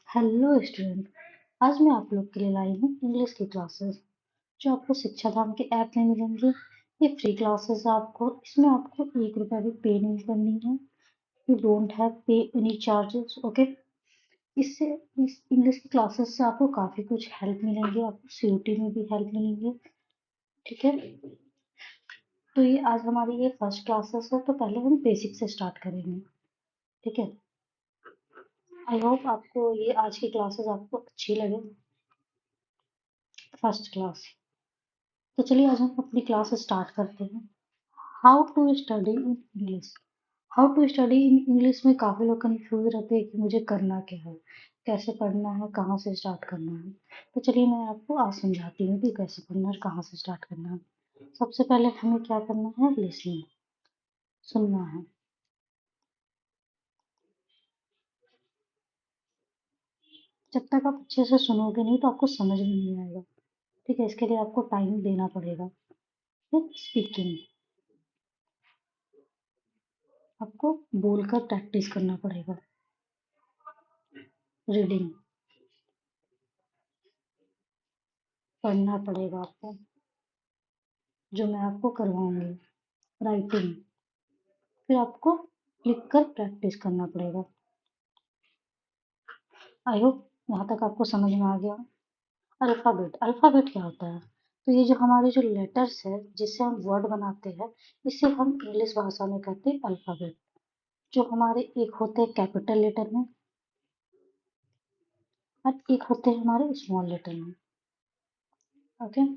Hello student. आज मैं आप लोग के लिए लाई हूँ इंग्लिश की क्लासेस जो आपको शिक्षा धाम के ऐप में मिलेंगी। ये फ्री क्लासेस है आपको, इसमें आपको 1 रुपया भी पे नहीं करनी है। यू डोंट हैव पे एनी चार्जेस। ओके। इससे इस इंग्लिश की क्लासेस से आपको काफ़ी कुछ हेल्प मिलेंगे, आपको सीयूटी में भी हेल्प मिलेंगे। ठीक है। तो ये आज हमारी ये फर्स्ट क्लासेस है, तो पहले हम बेसिक से स्टार्ट करेंगे। ठीक है। आई होप आपको ये आज की क्लासेस आपको अच्छी लगे। First class. तो चलिए आज हम अपनी क्लास स्टार्ट करते हैं। How to study in English. How to study in English में काफ़ी लोग कंफ्यूज रहते हैं कि मुझे करना क्या है, कैसे पढ़ना है, कहाँ से स्टार्ट करना है। तो चलिए मैं आपको आज समझाती हूँ कि कैसे पढ़ना है, कहाँ से स्टार्ट करना है। सबसे पहले हमें क्या करना है, लिसनिंग, सुनना है। जब तक आप अच्छे से सुनोगे नहीं तो आपको समझ में नहीं आएगा। ठीक है, इसके लिए आपको टाइम देना पड़ेगा। फिर स्पीकिंग, आपको बोलकर प्रैक्टिस करना पड़ेगा। रीडिंग, पढ़ना पड़ेगा आपको, जो मैं आपको करवाऊंगी। राइटिंग, फिर आपको लिखकर प्रैक्टिस करना पड़ेगा। आई होप यहाँ तक आपको समझ में आ गया। अल्फ़ाबेट, अल्फ़ाबेट क्या होता है? तो ये जो हमारे जो लेटर्स है जिससे हम वर्ड बनाते हैं, इसे हम इंग्लिश भाषा में कहते हैं अल्फ़ाबेट। जो हमारे एक होते हैं कैपिटल लेटर में और एक होते हैं हमारे स्मॉल लेटर में। ओके।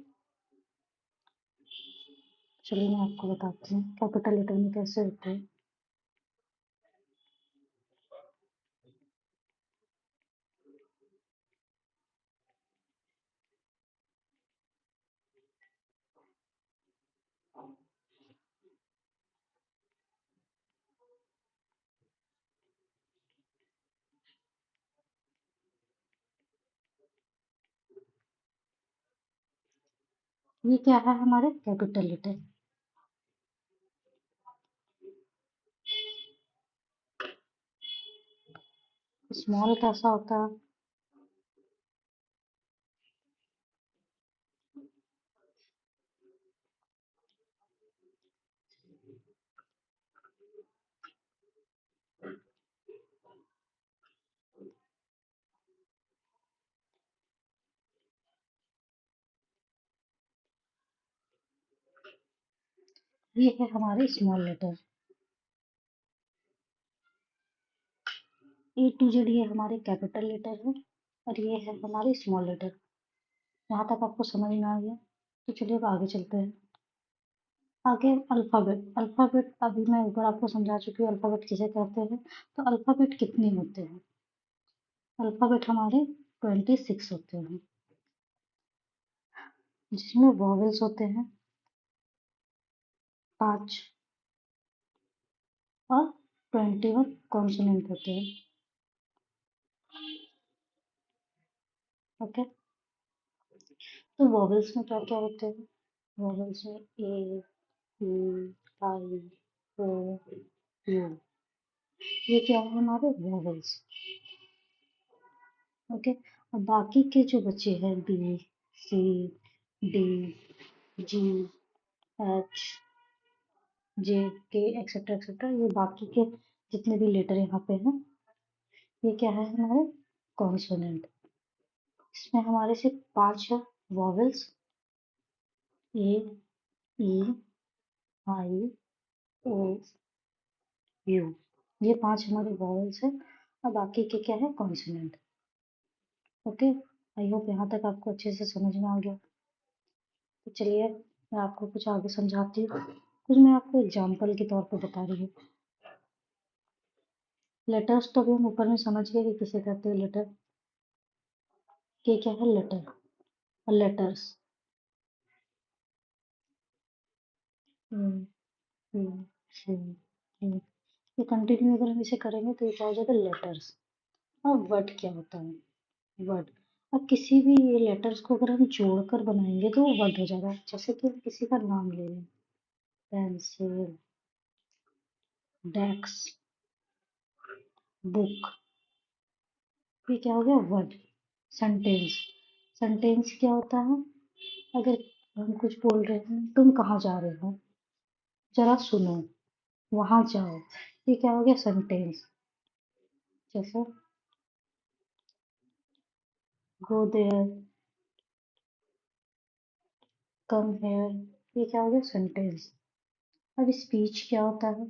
चलिए मैं आपको बताती हूँ कैपिटल लेटर में कैसे होते हैं। ये क्या है, हमारे कैपिटल लेटर। स्मॉल कैसा होता है? ये है हमारे small letter. A to Z ये हमारे कैपिटल लेटर है और ये है हमारे स्मॉल लेटर। यहाँ तक आपको समझ में आ गया? तो चलिए अब आगे चलते हैं। आगे अल्फ़ाबेट। अल्फ़ाबेट अभी मैं ऊपर आपको समझा चुकी हूँ अल्फ़ाबेट किसे कहते हैं। तो अल्फ़ाबेट कितने होते हैं? अल्फ़ाबेट हमारे 26 होते हैं, जिसमें वॉवेल्स होते हैं 5 और 21 कॉन्सोनेंट होते हैं। ओके। तो वॉवेल्स में क्या क्या होते हैं? वॉवेल्स में ए, ई, आई, ओ, यू, ये क्या है हमारे वोवेल्स। ओके। और बाकी के जो बचे हैं बी, सी, डी, जी, एच, जे, के एक्सेट्रा एक्सेट्रा, ये बाकी के जितने भी लेटर यहाँ पे हैं, ये क्या है हमारे कॉन्सोनेंट। इसमें हमारे सिर्फ 5 है vowels, A, E, I, O, you, ये 5 हमारे वोवेल्स है और बाकी के क्या है कॉन्सोनेंट। ओके। आई होप यहाँ तक आपको अच्छे से समझ में आ गया। तो चलिए मैं आपको कुछ आगे समझाती हूँ। कुछ मैं आपको एग्जाम्पल के तौर पे बता रही हूँ। लेटर्स तो अभी हम ऊपर में समझ गए कि किसे कहते हैं लेटर। ये क्या है लेटर और लेटर्स। ये कंटिन्यू अगर हम इसे करेंगे तो ये क्या हो जाएगा लेटर्स। और वर्ड क्या होता है? वर्ड। अब किसी भी ये लेटर्स को अगर हम जोड़कर बनाएंगे तो वो वर्ड हो जाएगा। जैसे कि हम किसी का नाम ले लें, पेंसिल, डेस्क, बुक, ये क्या हो गया वर्ड। सेंटेंस, सेंटेंस क्या होता है, अगर हम कुछ बोल रहे हैं, तुम कहाँ जा रहे हो, जरा सुनो, वहां जाओ, ये क्या हो गया सेंटेंस। जैसे गो देयर, कम हेयर, ये क्या हो गया सेंटेंस। अब स्पीच क्या होता है,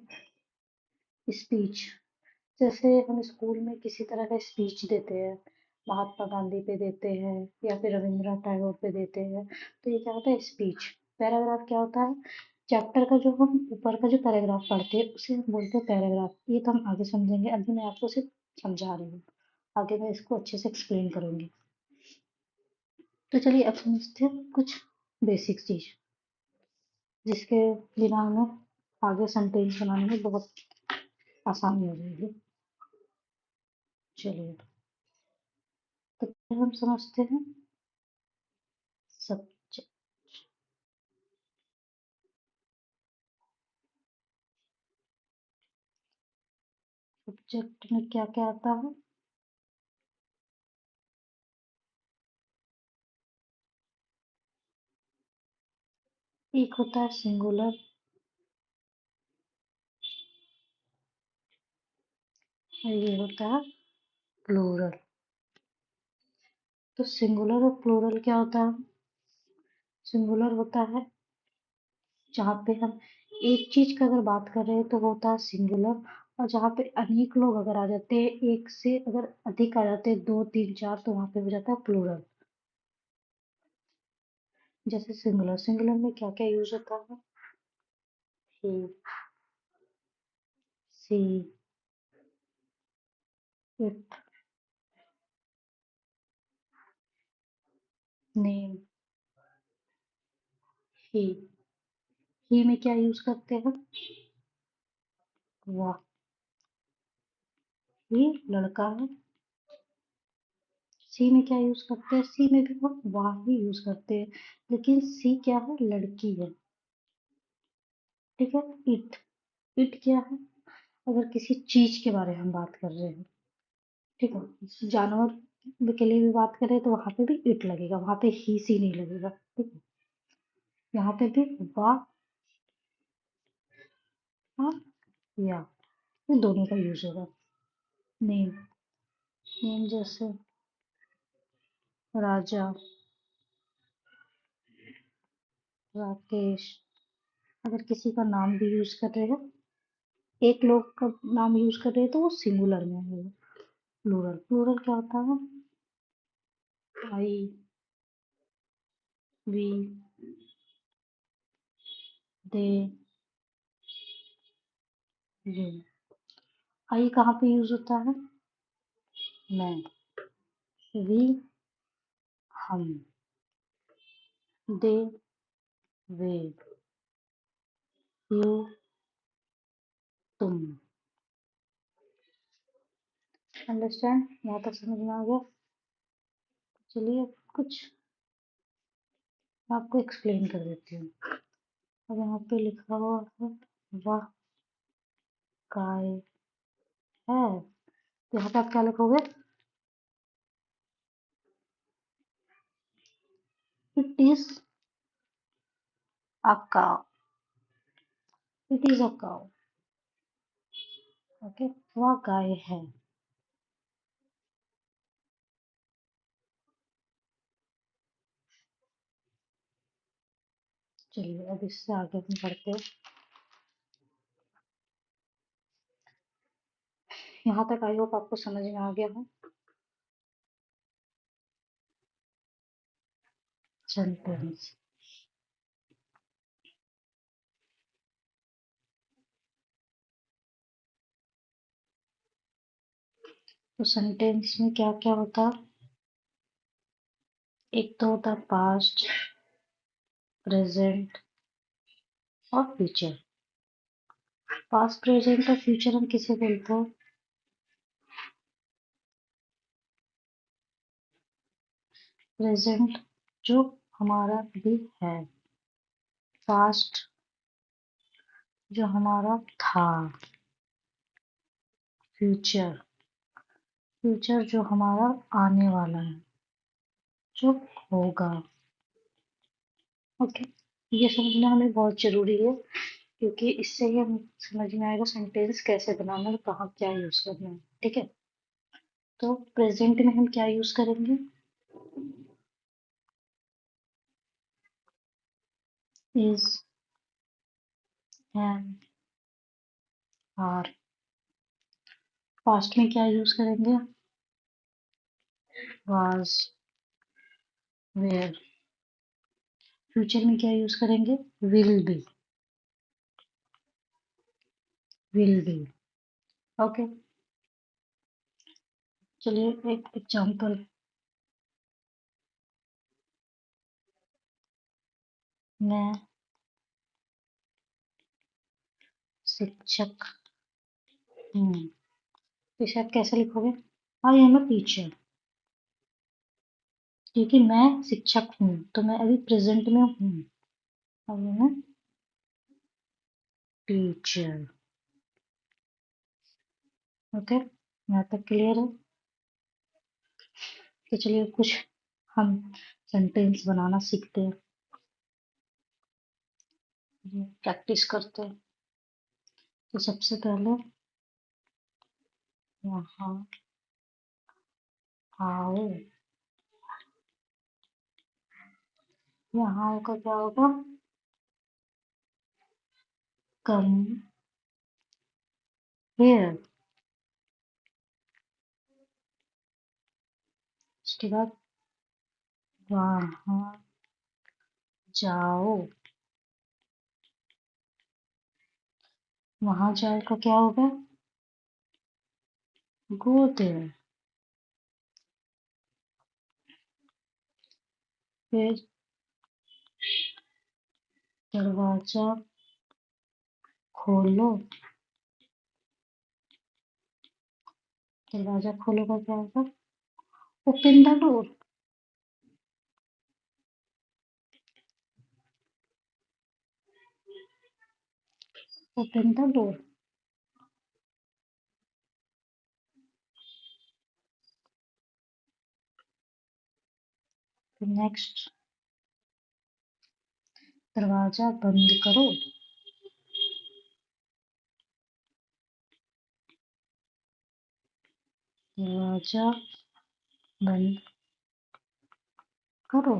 स्पीच जैसे हम स्कूल में किसी तरह का स्पीच देते हैं, महात्मा गांधी पे देते हैं या फिर रविंद्रनाथ टैगोर पे देते हैं, तो ये क्या होता है स्पीच। पैराग्राफ क्या होता है, चैप्टर का जो हम ऊपर का जो पैराग्राफ पढ़ते हैं उसे हम बोलते हैं पैराग्राफ। ये तो हम आगे समझेंगे, अभी मैं आपको सिर्फ समझा रही हूँ, आगे मैं इसको अच्छे से एक्सप्लेन करूंगी। तो चलिए अब समझते हैं कुछ बेसिक चीज, जिसके बिना हमें आगे सेंटेंस बनाने में बहुत आसानी हो जाएगी। चलिए तो पहले हम समझते हैं सब्जेक्ट। सब्जेक्ट में क्या क्या आता है, एक होता है सिंगुलर और ये होता है प्लूरल। तो सिंगुलर और प्लूरल क्या होता है, सिंगुलर होता है जहाँ पे हम एक चीज का अगर बात कर रहे हैं तो होता है सिंगुलर, और जहाँ पे अनेक लोग अगर आ जाते हैं, एक से अगर अधिक आ जाते हैं, दो तीन चार, तो वहां पे हो जाता है प्लूरल। जैसे सिंगुलर, सिंगुलर में क्या क्या यूज होता है, ही, सी, इट, नेम, ही में क्या यूज करते हैं, वह, ये लड़का है। सी में क्या यूज करते हैं, सी में भी हम वह ही यूज करते हैं, लेकिन सी क्या है, लड़की है। ठीक है, इट, इट क्या है, अगर किसी चीज के बारे में हम बात कर रहे हैं, ठीक है, जानवर के लिए भी बात करें तो वहां पे भी इट लगेगा, वहां पे ही सी नहीं लगेगा। ठीक है, यहाँ पे भी वाह, हाँ, या, ये दोनों का यूज होगा। नेम, नेम जैसे राजा, राकेश, अगर किसी का नाम भी यूज कर रहे हैं, एक लोग का नाम यूज कर रहे हैं तो वो सिंगुलर में है। प्लूरल, प्लूरल क्या होता है, आई, वी, दे, यू। आई कहाँ पे यूज होता है, मैं, वी, हम, दे, वे, यू, तुम। अंडरस्टैंड, यहाँ तक समझ में आ गया। चलिए कुछ मैं आपको एक्सप्लेन कर देती हूँ। अब यहाँ पे लिखा हुआ है वह गाय है, तो यहाँ पे आप क्या लिखोगे, it is a cow, it is a cow. Okay, वह गाय है। चलिए अब इससे आगे हम बढ़ते हैं। यहाँ तक आई होप आपको समझ में आ गया हो। सेंटेंस, तो सेंटेंस में क्या क्या होता है, एक तो होता है पास्ट, प्रेजेंट और फ्यूचर। पास्ट, प्रेजेंट और फ्यूचर हम किसे बोलते हैं, प्रेजेंट जो हमारा अभी है, पास्ट जो हमारा था, फ्यूचर फ्यूचर जो हमारा आने वाला है, जो होगा। ओके, ये समझना हमें बहुत जरूरी है, क्योंकि इससे ही हम समझ में आएगा सेंटेंस कैसे बनाना है, कहाँ क्या यूज करना है। ठीक है, तो प्रेजेंट में हम क्या यूज करेंगे? Is, M, are. पास्ट में क्या यूज करेंगे? Was, where. फ्यूचर में क्या यूज करेंगे? Will be, will be. Okay, चलिए एक एग्जांपल। मैं शिक्षक हूँ। इसे आप कैसे लिखोगे? आई एम अ टीचर, क्योंकि मैं शिक्षक हूँ तो मैं अभी प्रेजेंट में हूँ। I am a teacher. Okay, यहाँ तक क्लियर है? तो चलिए कुछ हम सेंटेंस बनाना सीखते हैं, प्रैक्टिस करते हैं। तो सबसे पहले यहाँ आओ, यहाँ का क्या होगा? Come here. उसके बाद वहाँ जाओ, वहाँ जाओ का क्या होगा? Go there. फिर दरवाजा खोलो, दरवाजा खोलो का क्या होगा? Open the door. Open the door. फिर नेक्स्ट, दरवाजा बंद करो, दरवाजा बंद करो।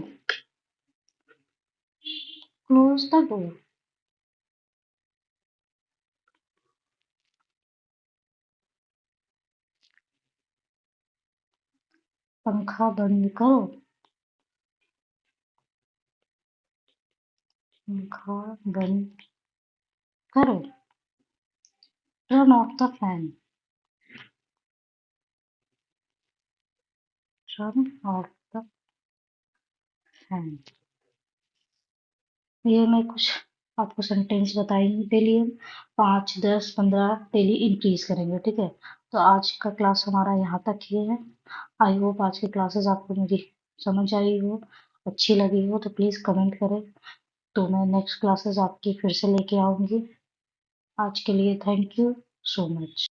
Close the door. पंखा बंद करो, पंखा बंद करो। Turn off the fan, turn off the fan. ये मैं कुछ आपको सेंटेंस बताई, डेली हम 5, 10, 15 डेली इंक्रीज करेंगे। ठीक है, तो आज का क्लास हमारा यहाँ तक ही है। आई होप आज की क्लासेस आपको मेरी समझ आई हो, अच्छी लगी हो, तो प्लीज़ कमेंट करें, तो मैं नेक्स्ट क्लासेस आपकी फिर से लेके आऊँगी। आज के लिए थैंक यू सो मच।